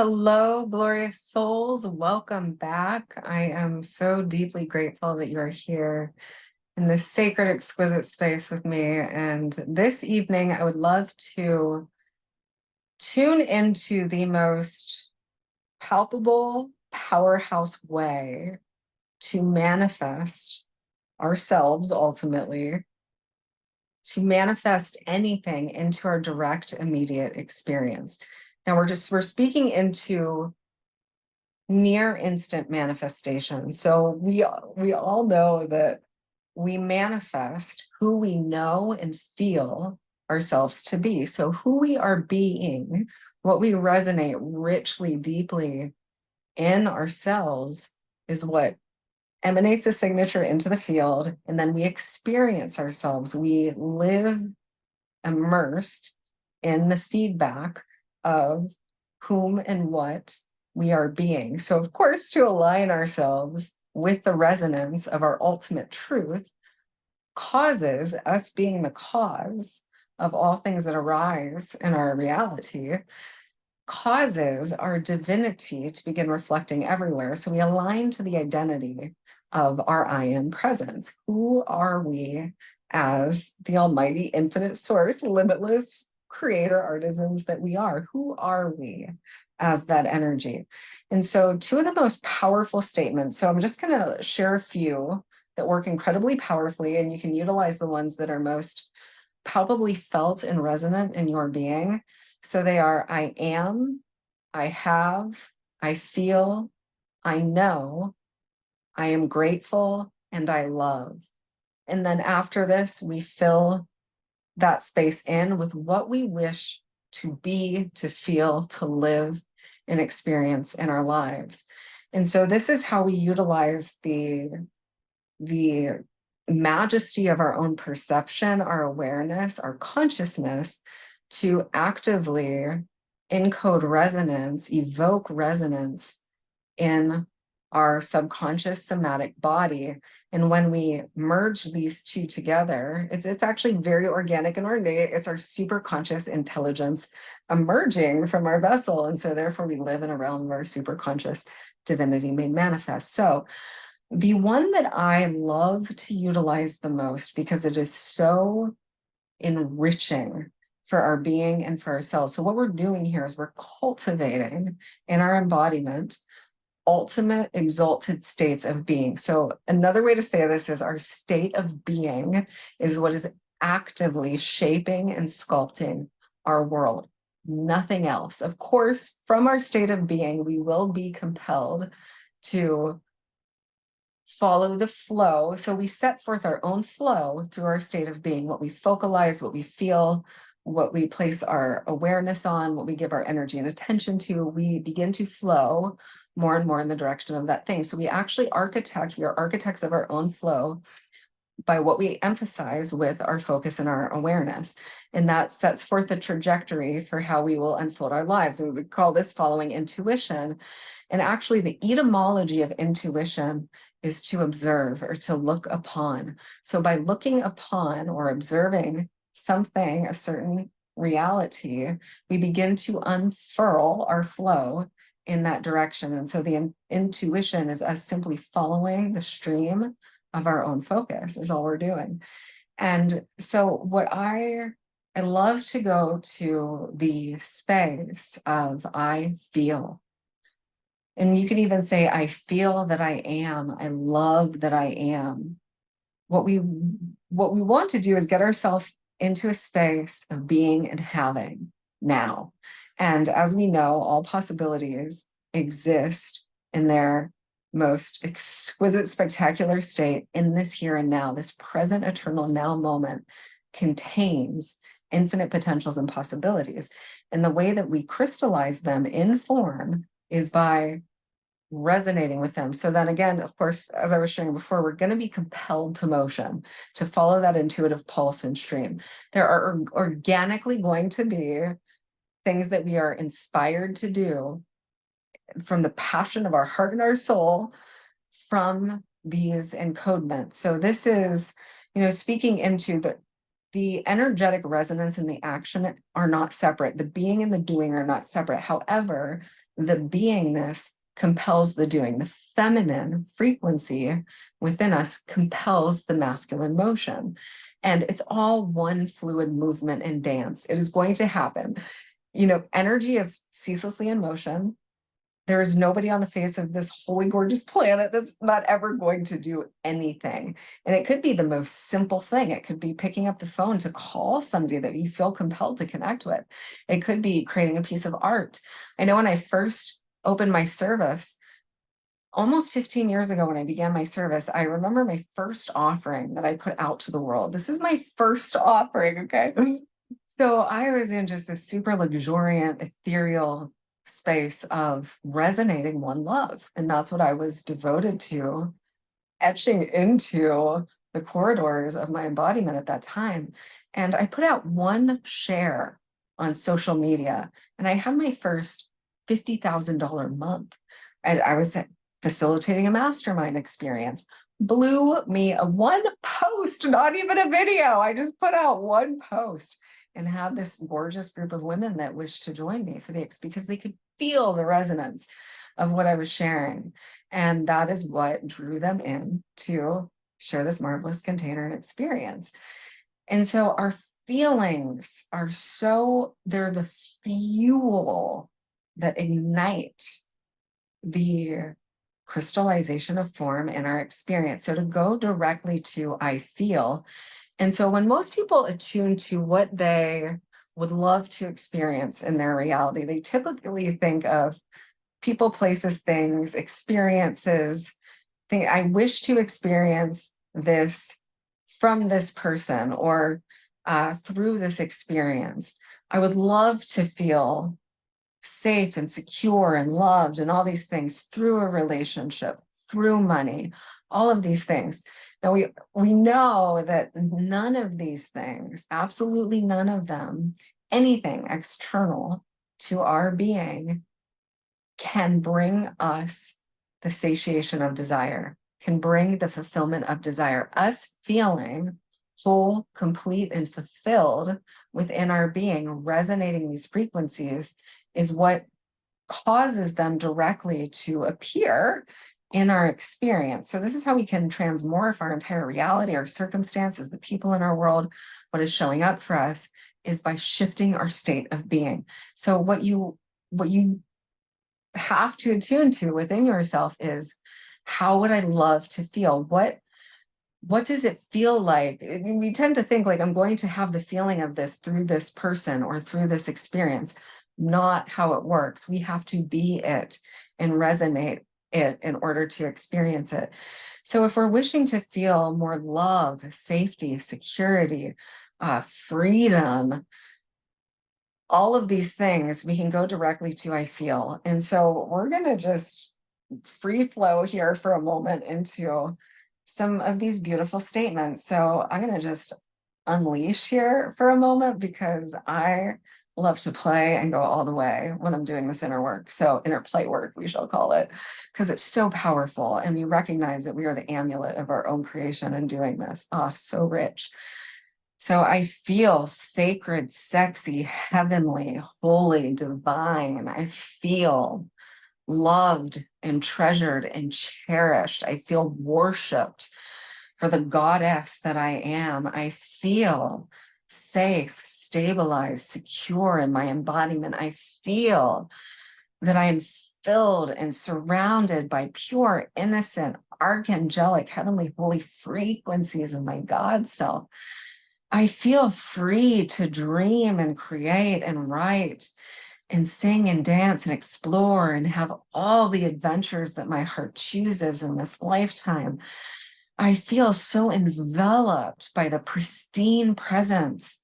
Hello, glorious souls. Welcome back. I am so deeply grateful that you are here in this sacred, exquisite space with me. And this evening, I would love to tune into the most palpable, powerhouse way to manifest ourselves ultimately, to manifest anything into our direct, immediate experience. Now we're speaking into near instant manifestation. So we all know that we manifest who we know and feel ourselves to be. So who we are being, what we resonate richly, deeply in ourselves is what emanates a signature into the field. And then we experience ourselves. We live immersed in the feedback of whom and what we are being. So, of course, to align ourselves with the resonance of our ultimate truth causes us being the cause of all things that arise in our reality, causes our divinity to begin reflecting everywhere. So we align to the identity of our I am presence. Who are we as the almighty, infinite source, limitless creator artisans that we are? Who are we as that energy? And so two of the most powerful statements, so I'm just going to share a few that work incredibly powerfully, and you can utilize the ones that are most palpably felt and resonant in your being. So they are: I am, I have, I feel, I know, I am grateful, and I love. And then after this, we fill that space in with what we wish to be, to feel, to live, and experience in our lives. And so this is how we utilize the majesty of our own perception, our awareness, our consciousness to actively encode resonance, evoke resonance in our subconscious somatic body. And when we merge these two together, it's actually very organic and ornate. It's our super conscious intelligence emerging from our vessel. And so therefore we live in a realm where super conscious divinity made manifest. So the one that I love to utilize the most, because it is so enriching for our being and for ourselves. So what we're doing here is we're cultivating in our embodiment ultimate exalted states of being. So another way to say this is our state of being is what is actively shaping and sculpting our world, nothing else. Of course, from our state of being, we will be compelled to follow the flow. So we set forth our own flow through our state of being, what we focalize, what we feel, what we place our awareness on, what we give our energy and attention to. We begin to flow more and more in the direction of that thing. So we actually we are architects of our own flow by what we emphasize with our focus and our awareness. And that sets forth the trajectory for how we will unfold our lives. And we would call this following intuition. And actually the etymology of intuition is to observe or to look upon. So by looking upon or observing something, a certain reality, we begin to unfurl our flow in that direction. And so the intuition is us simply following the stream of our own focus is all we're doing. And so what I love to go to the space of I feel. And you can even say, I feel that I am. I love that I am. What we want to do is get ourselves into a space of being and having now. And as we know, all possibilities exist in their most exquisite, spectacular state in this here and now. This present, eternal now moment contains infinite potentials and possibilities. And the way that we crystallize them in form is by resonating with them. So then again, of course, as I was sharing before, we're going to be compelled to motion, to follow that intuitive pulse and stream. There are organically going to be things that we are inspired to do from the passion of our heart and our soul from these encodements. So this is, speaking into the energetic resonance and the action are not separate. The being and the doing are not separate. However, the beingness compels the doing. The feminine frequency within us compels the masculine motion. And it's all one fluid movement and dance. It is going to happen. You know, energy is ceaselessly in motion. There is nobody on the face of this holy, gorgeous planet that's not ever going to do anything. And it could be the most simple thing. It could be picking up the phone to call somebody that you feel compelled to connect with. It could be creating a piece of art. I know when I first opened my service, almost 15 years ago when I began my service, I remember my first offering that I put out to the world. This is my first offering, okay? So I was in just this super luxuriant, ethereal space of resonating one love. And that's what I was devoted to, etching into the corridors of my embodiment at that time. And I put out one share on social media, and I had my first $50,000 month. And I was facilitating a mastermind experience. Blew me a one post, not even a video. I just put out one post and had this gorgeous group of women that wished to join me for because they could feel the resonance of what I was sharing. And that is what drew them in to share this marvelous container and experience. And so our feelings are they're the fuel that ignite the crystallization of form in our experience. So to go directly to I feel. And so when most people attune to what they would love to experience in their reality, they typically think of people, places, things, experiences. I wish to experience this from this person or through this experience. I would love to feel safe and secure and loved and all these things through a relationship, through money, all of these things. Now we know that none of these things, absolutely none of them, anything external to our being can bring us the satiation of desire, can bring the fulfillment of desire, us feeling whole, complete, and fulfilled within our being, resonating these frequencies is what causes them directly to appear in our experience. So this is how we can transmorph our entire reality, our circumstances, the people in our world. What is showing up for us is by shifting our state of being. So what you have to attune to within yourself is, how would I love to feel? What does it feel like? We tend to think like, I'm going to have the feeling of this through this person or through this experience. Not how it works. We have to be it and resonate it in order to experience it. So if we're wishing to feel more love, safety, security, freedom, all of these things, we can go directly to I feel. And so we're going to just free flow here for a moment into some of these beautiful statements. So I'm going to just unleash here for a moment because I love to play and go all the way when I'm doing this inner work. So inner play work, we shall call it, because it's so powerful. And we recognize that we are the amulet of our own creation in doing this. Oh, so rich. So I feel sacred, sexy, heavenly, holy, divine. I feel loved and treasured and cherished. I feel worshiped for the goddess that I am. I feel safe, stabilized, secure in my embodiment. I feel that I am filled and surrounded by pure, innocent, archangelic, heavenly, holy frequencies of my God self. I feel free to dream and create and write and sing and dance and explore and have all the adventures that my heart chooses in this lifetime. I feel so enveloped by the pristine presence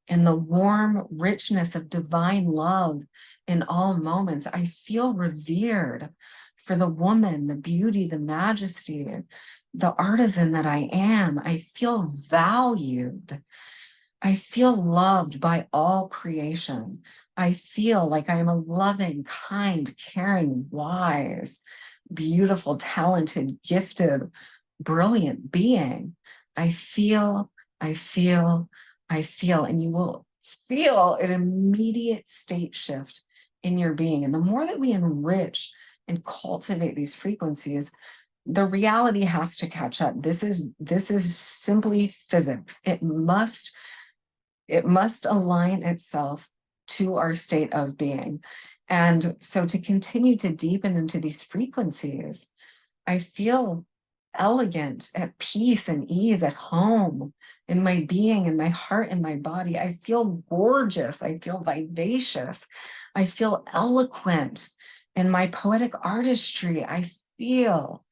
and the warm richness of divine love in all moments. I feel revered for the woman, the beauty, the majesty, the artisan that I am. I feel valued. I feel loved by all creation. I feel like I am a loving, kind, caring, wise, beautiful, talented, gifted, brilliant being. I feel, and you will feel an immediate state shift in your being. And the more that we enrich and cultivate these frequencies, the reality has to catch up. This is simply physics. It must align itself to our state of being. And so to continue to deepen into these frequencies, I feel elegant, at peace and ease, at home in my being, in my heart, in my body. I feel gorgeous. I feel vivacious. I feel eloquent in my poetic artistry. I feel,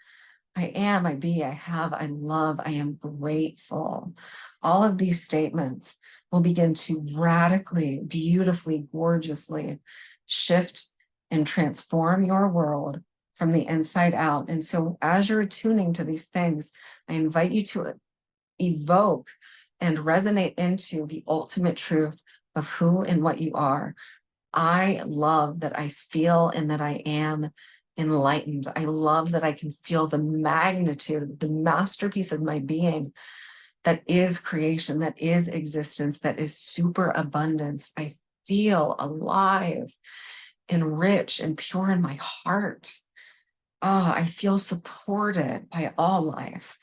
I am, I be, I have, I love, I am grateful. All of these statements will begin to radically, beautifully, gorgeously shift and transform your world from the inside out. And so as you're attuning to these things, I invite you to evoke and resonate into the ultimate truth of who and what you are. I love that I feel and that I am enlightened. I love that I can feel the magnitude, the masterpiece of my being that is creation, that is existence, that is super abundance. I feel alive and rich and pure in my heart. I feel supported by all life.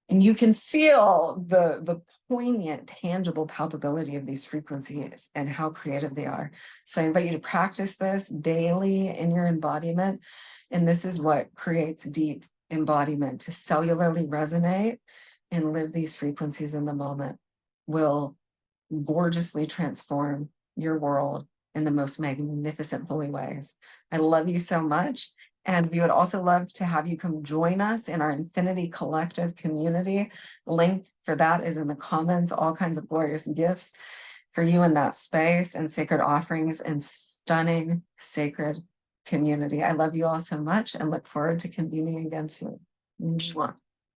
And you can feel the poignant, tangible palpability of these frequencies and how creative they are. So I invite you to practice this daily in your embodiment. And this is what creates deep embodiment. To cellularly resonate and live these frequencies in the moment will gorgeously transform your world in the most magnificent, holy ways. I love you so much. And we would also love to have you come join us in our Infinity Collective community. Link for that is in the comments. All kinds of glorious gifts for you in that space, and sacred offerings and stunning sacred community. I love you all so much and look forward to convening again soon. Mwah.